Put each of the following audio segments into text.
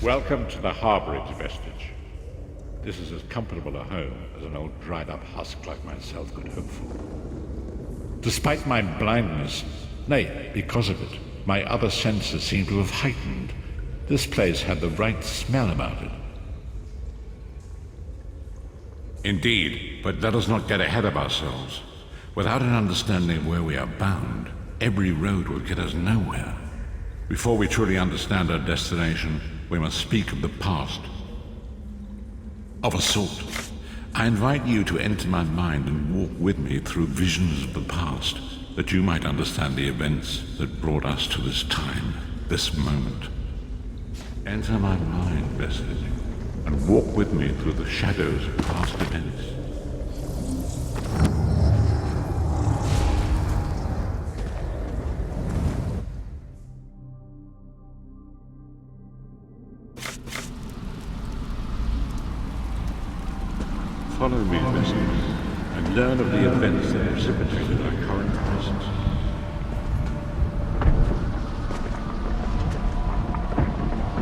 Welcome to the Harborage Vestige. This is as comfortable a home as an old dried-up husk like myself could hope for. Despite my blindness, nay, because of it, my other senses seem to have heightened. This place had the right smell about it. Indeed, but let us not get ahead of ourselves. Without an understanding of where we are bound, every road will get us nowhere. Before we truly understand our destination, we must speak of the past. Of a sort. I invite you to enter my mind and walk with me through visions of the past, that you might understand the events that brought us to this time, this moment. Enter my mind, Vestige, and walk with me through the shadows of past events. Follow me, Vestige, and learn of the events that precipitated our current presence.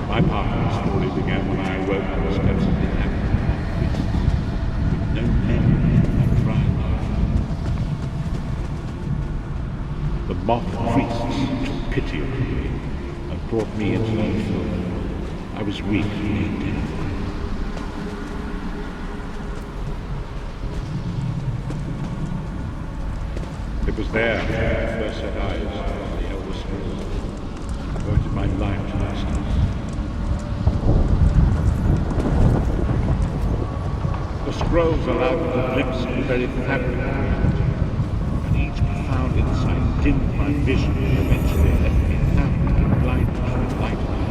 My part of the story began when I awoke on the steps of the Abbey, with no memory of dry life. The moth priests took pity on me and brought me into their fold. I was weak and near death. It was there I first set eyes on the Elder Scrolls and devoted my life to their studies. The scrolls allowed me to glimpse the very fabric of reality, and each profound insight dimmed my vision and eventually left me bound in blindness with light of life.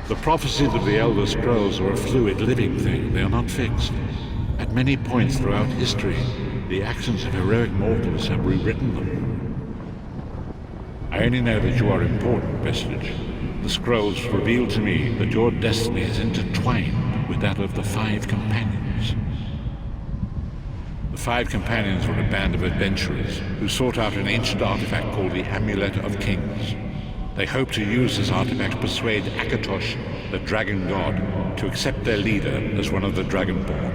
The prophecies of the Elder Scrolls are a fluid, living thing. They are not fixed. At many points throughout history, the actions of heroic mortals have rewritten them. I only know that you are important, Vestige. The scrolls reveal to me that your destiny is intertwined with that of the Five Companions. The Five Companions were a band of adventurers who sought out an ancient artifact called the Amulet of Kings. They hoped to use this artifact to persuade Akatosh, the dragon god, to accept their leader as one of the Dragonborn.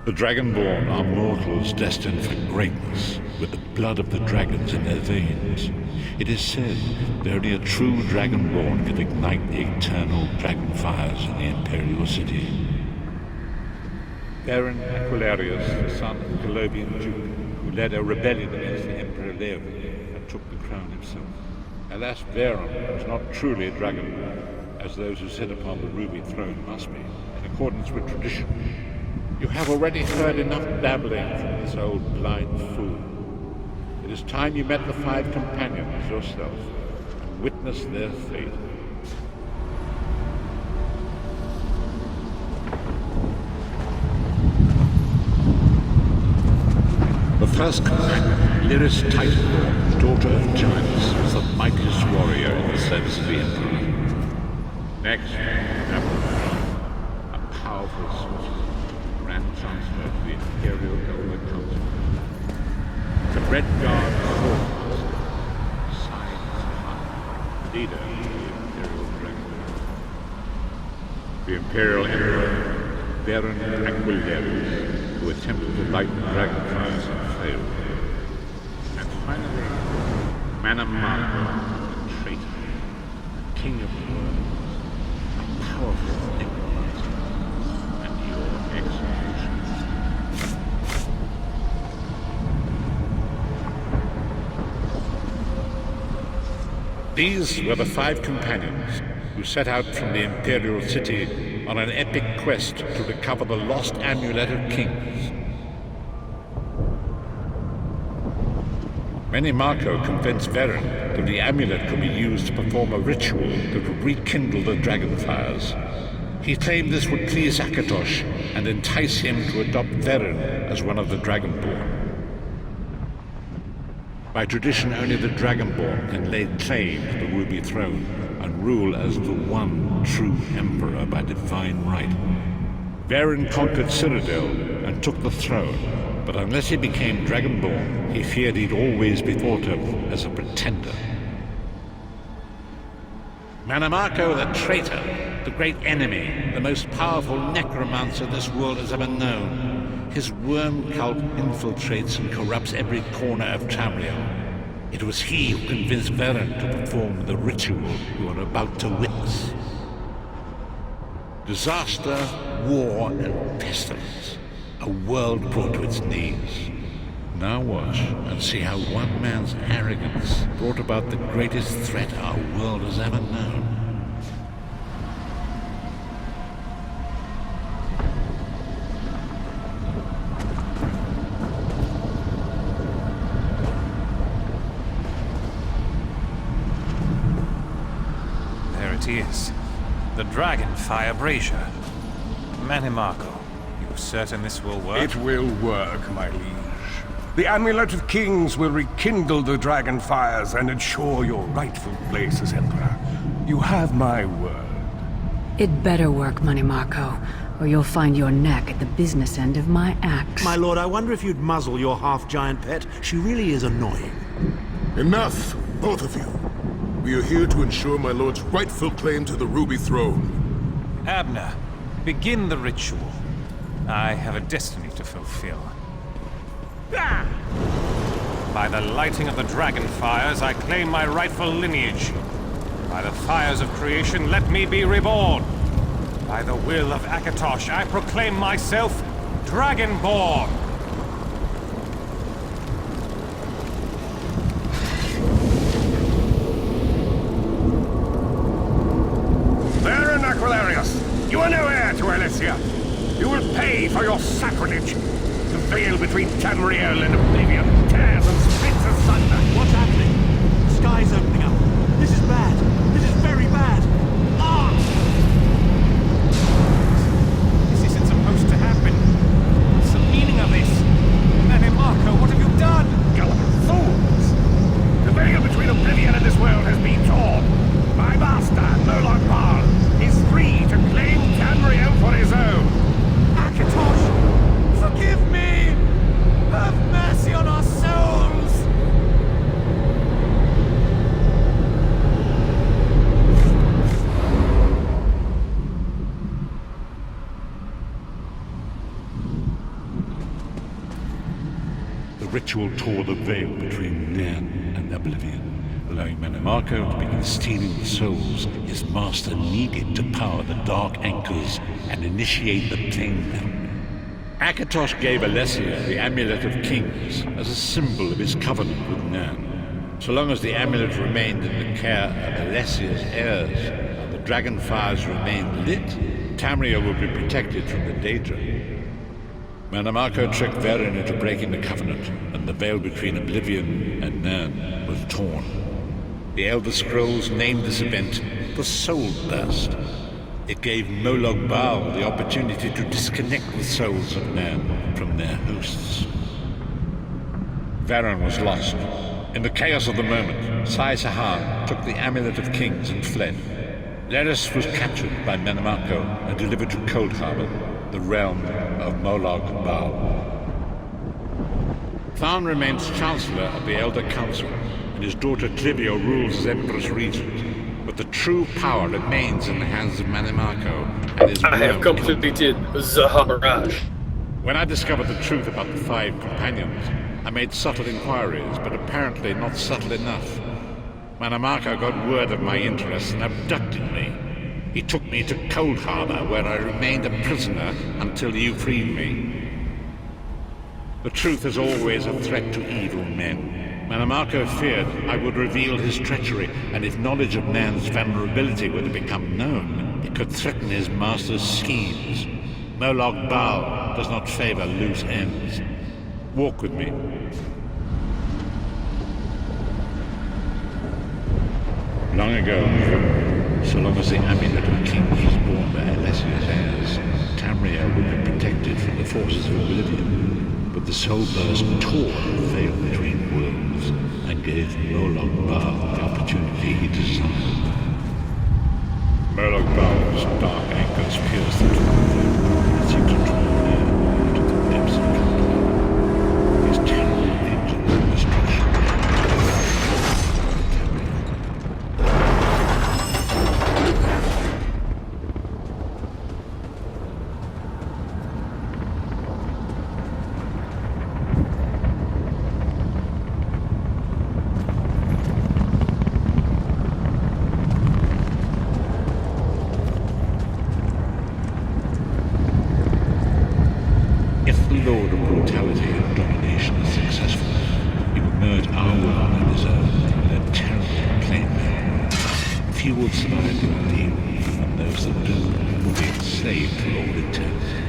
The Dragonborn are mortals destined for greatness, with the blood of the dragons in their veins. It is said that only a true Dragonborn can ignite the eternal dragon fires in the Imperial City. Baron Aquilarius, the son of the Colobian Duke, who led a rebellion against the Emperor Leopold and took the crown himself. Alas, Veron was not truly a dragonborn, as those who sit upon the ruby throne must be, in accordance with tradition. You have already heard enough babbling from this old blind fool. It is time you met the Five Companions yourself, and witnessed their fate. The first companion, Lyris Titanborn, daughter of giants, was the mightiest warrior in the service of the Emperor. Next, a powerful sorcerer, Grand Chancellor of the Imperial Elder Council. The Red Guard Swordmaster, Science High, leader of the Imperial Dragon. The Imperial Emperor, Baron Aquilarius, who attempted to light the dragonfires and failed. And finally, Manamako, the traitor, the king of the world, a powerful necromancer, and your executioner. These were the Five Companions who set out from the Imperial City on an epic quest to recover the lost Amulet of Kings. Manamako convinced Veron that the amulet could be used to perform a ritual that would rekindle the dragonfires. He claimed this would please Akatosh and entice him to adopt Veron as one of the Dragonborn. By tradition, only the Dragonborn can lay claim to the Ruby Throne and rule as the one true Emperor by divine right. Varen conquered Cyrodiil and took the throne, but unless he became Dragonborn, he feared he'd always be thought of as a pretender. Mannimarco the traitor, the great enemy, the most powerful necromancer this world has ever known. His worm cult infiltrates and corrupts every corner of Tamriel. It was he who convinced Varen to perform the ritual you are about to witness. Disaster, war, and pestilence. A world brought to its knees. Now watch and see how one man's arrogance brought about the greatest threat our world has ever known. There it is. The Dragonfire Brazier. Mannimarco, you certain this will work? It will work, my liege. The Amulet of Kings will rekindle the dragon fires and ensure your rightful place as Emperor. You have my word. It better work, Mannimarco, or you'll find your neck at the business end of my axe. My lord, I wonder if you'd muzzle your half-giant pet. She really is annoying. Enough, both of you. We are here to ensure my lord's rightful claim to the Ruby Throne. Abner, begin the ritual. I have a destiny to fulfill. By the lighting of the dragon fires, I claim my rightful lineage. By the fires of creation, let me be reborn. By the will of Akatosh, I proclaim myself Dragonborn. Varen Aquilarius, you are no heir to Alessia. You will pay for your sacrilege. The veil between Tamriel and Oblivion tears and splits asunder. What's happening? The sky's opening up. This is bad. This is very bad. Ah! This isn't supposed to happen. What's the meaning of this? Mannimarco, what have you done? Gullible fools! The veil between Oblivion and this world has been torn. My master, Moloch Baal, is free to claim Tamriel for his own. Akatosh, forgive me! Have mercy on our souls! The ritual tore the veil between Nan and Oblivion, allowing Mannimarco to begin stealing the souls his master needed to power the Dark Anchors and initiate the Plainmelt. Akatosh gave Alessia the Amulet of Kings as a symbol of his covenant with Nan. So long as the amulet remained in the care of Alessia's heirs and the dragon fires remained lit, Tamriel would be protected from the Daedra. Mannimarco tricked Varen into breaking the covenant, and the veil between Oblivion and Nan was torn. The Elder Scrolls named this event the Soul Burst. It gave Moloch Baal the opportunity to disconnect the souls of Nan from their hosts. Varen was lost. In the chaos of the moment, Sai Sahan took the Amulet of Kings and fled. Leris was captured by Mannimarco and delivered to Coldharbour, the realm of Moloch Baal. Tharn remains Chancellor of the Elder Council, and his daughter Clivio rules as Empress Regent. But the true power remains in the hands of Mannimarco and his I have blood completed Zaharaj. When I discovered the truth about the 5 companions, I made subtle inquiries, but apparently not subtle enough. Mannimarco got word of my interests and abducted me. He took me to Coldharbour, where I remained a prisoner until you freed me. The truth is always a threat to evil men. Mannimarco feared I would reveal his treachery, and if knowledge of Nan's vulnerability were to become known, it could threaten his master's schemes. Moloch Baal does not favor loose ends. Walk with me. Long ago, so long as the Amulet of Kings was borne by Alessia's heirs, Tamriel would be protected from the forces of Oblivion. But the Soul Burst tore the veil between worlds and gave Moloch Baal the opportunity he desired. Moloch Baal's dark anchors pierced the veil. If the Lord of Brutality and Domination is successful, he will merge our world and his own in a terrible plain land. Few will survive the ordeal, and those that do will be enslaved for all eternity.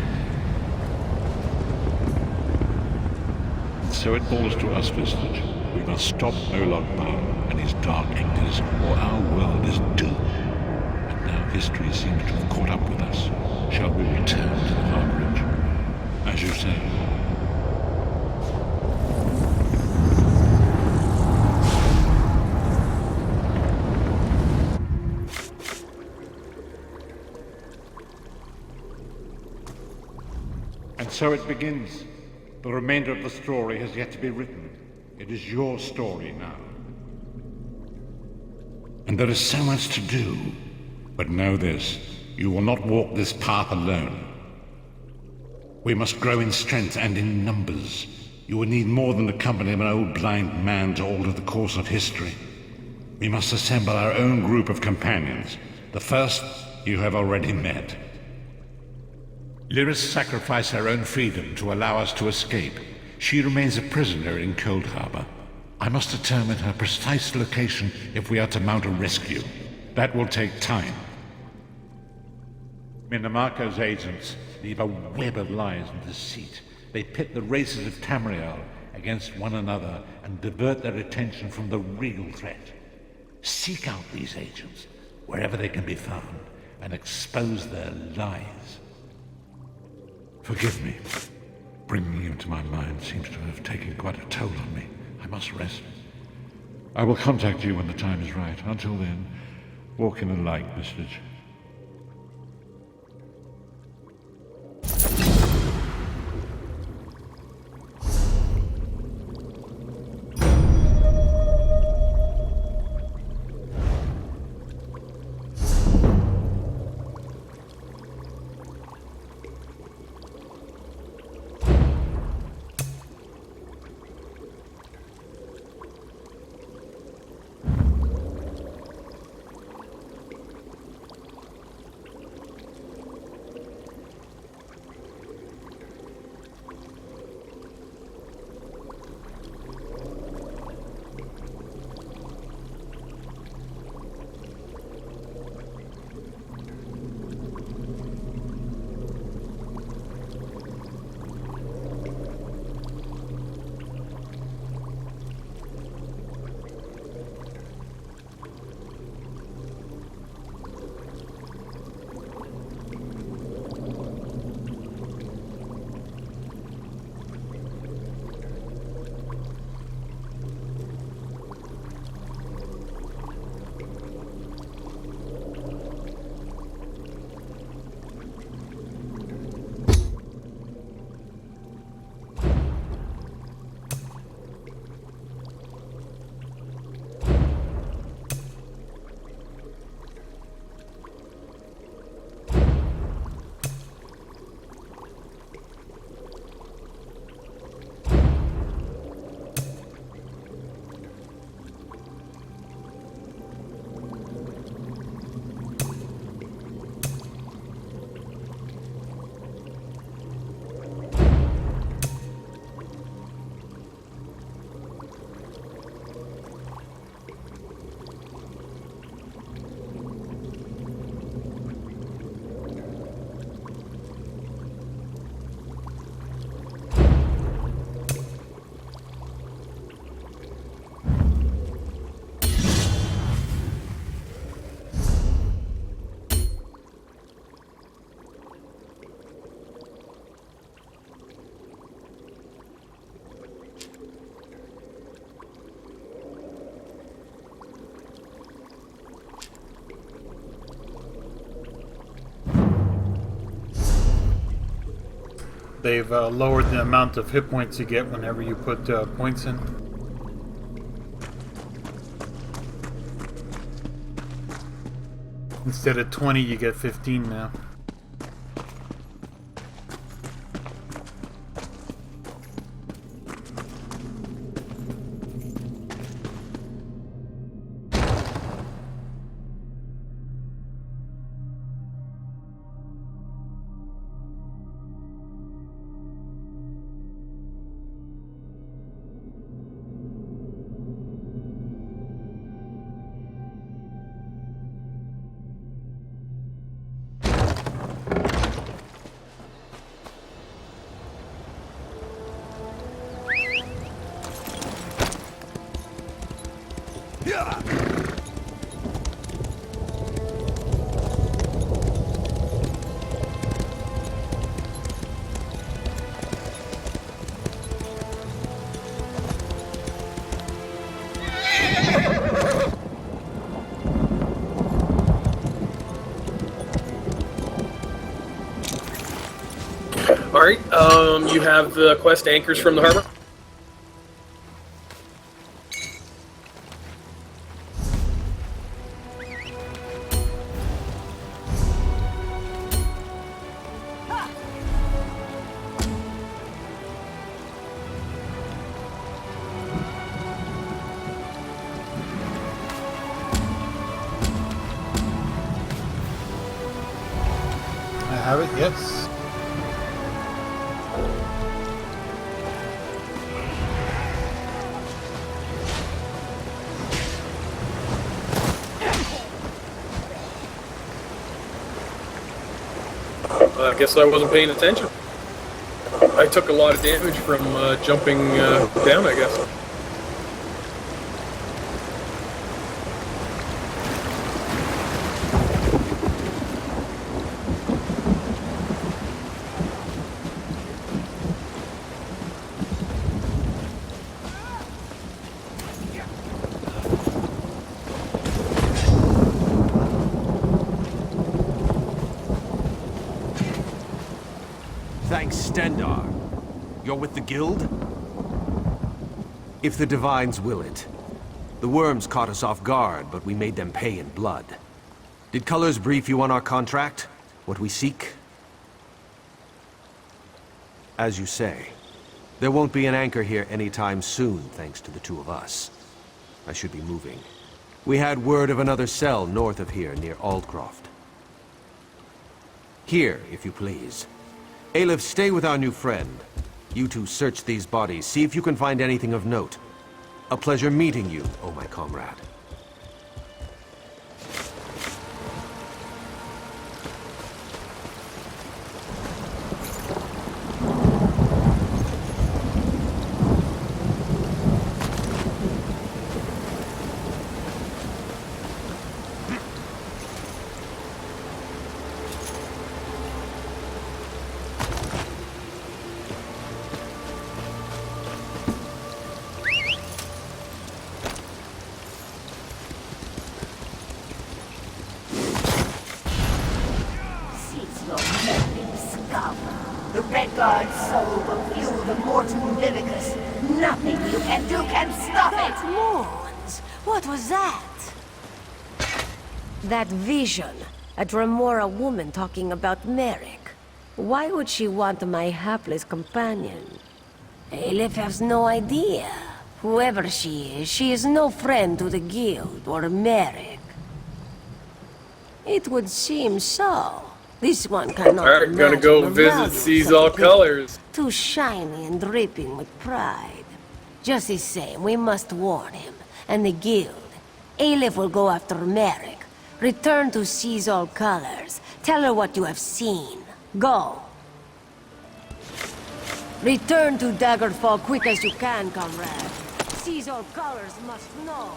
And so it falls to us, Vistage. We must stop Molag Bal and his dark actors, or our world is doomed. And now history seems to have caught up with us. Shall we return to the harborage? As you say. And so it begins. The remainder of the story has yet to be written. It is your story now. And there is so much to do. But know this, you will not walk this path alone. We must grow in strength and in numbers. You will need more than the company of an old blind man to alter the course of history. We must assemble our own group of companions. The first you have already met. Lyris sacrificed her own freedom to allow us to escape. She remains a prisoner in Cold Harbor. I must determine her precise location if we are to mount a rescue. That will take time. Minimarco's agents leave a web of lies and deceit. They pit the races of Tamriel against one another and divert their attention from the real threat. Seek out these agents, wherever they can be found, and expose their lies. Forgive me. Bringing you to my mind seems to have taken quite a toll on me. I must rest. I will contact you when the time is right. Until then, walk in the light, Vistage. They've lowered the amount of hit points you get whenever you put points in. Instead of 20, you get 15 now. Alright, you have the quest Anchors from the Harbor. I have it, yes. I guess I wasn't paying attention. I took a lot of damage from jumping down, I guess. Thanks, Stendarr. You're with the Guild? If the Divines will it. The worms caught us off guard, but we made them pay in blood. Did Colors brief you on our contract? What we seek? As you say, there won't be an anchor here anytime soon, thanks to the two of us. I should be moving. We had word of another cell north of here, near Aldcroft. Here, if you please. Aleph, stay with our new friend. You two search these bodies, see if you can find anything of note. A pleasure meeting you, oh my comrade. The Red Guard's soul will fuel the mortal Mimicus. Nothing you can do can stop it! Mons, what was that? That vision. A Dremora woman talking about Merrick. Why would she want my hapless companion? Aleph has no idea. Whoever she is no friend to the Guild or Merrick. It would seem so. This one cannot. Alright, gonna go visit Seize All Colors. Too shiny and dripping with pride. Just the same, we must warn him. And the Guild. Aleph will go after Merrick. Return to Seize All Colors. Tell her what you have seen. Go. Return to Daggerfall quick as you can, comrade. Seize All Colors must know.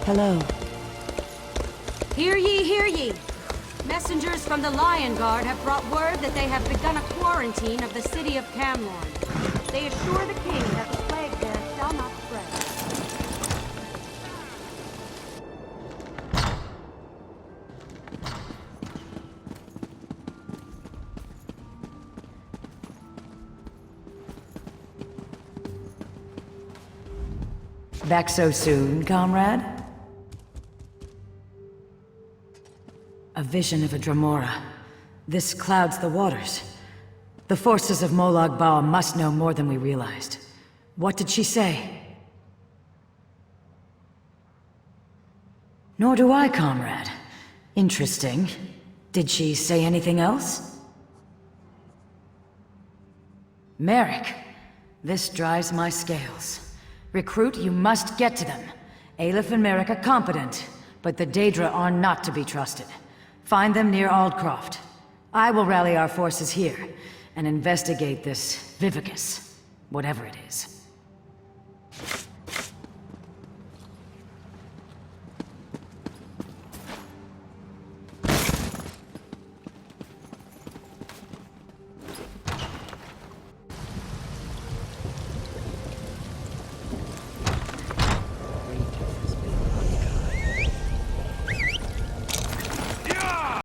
Hello. Hear ye, hear ye! Messengers from the Lion Guard have brought word that they have begun a quarantine of the city of Camlorn. They assure the king that the plague there shall not spread. Back so soon, comrade? A vision of a Dremora. This clouds the waters. The forces of Molag Bal must know more than we realized. What did she say? Nor do I, comrade. Interesting. Did she say anything else? Merrick. This drives my scales. Recruit, you must get to them. Aleph and Merrick are competent, but the Daedra are not to be trusted. Find them near Aldcroft. I will rally our forces here and investigate this Vivicus, whatever it is.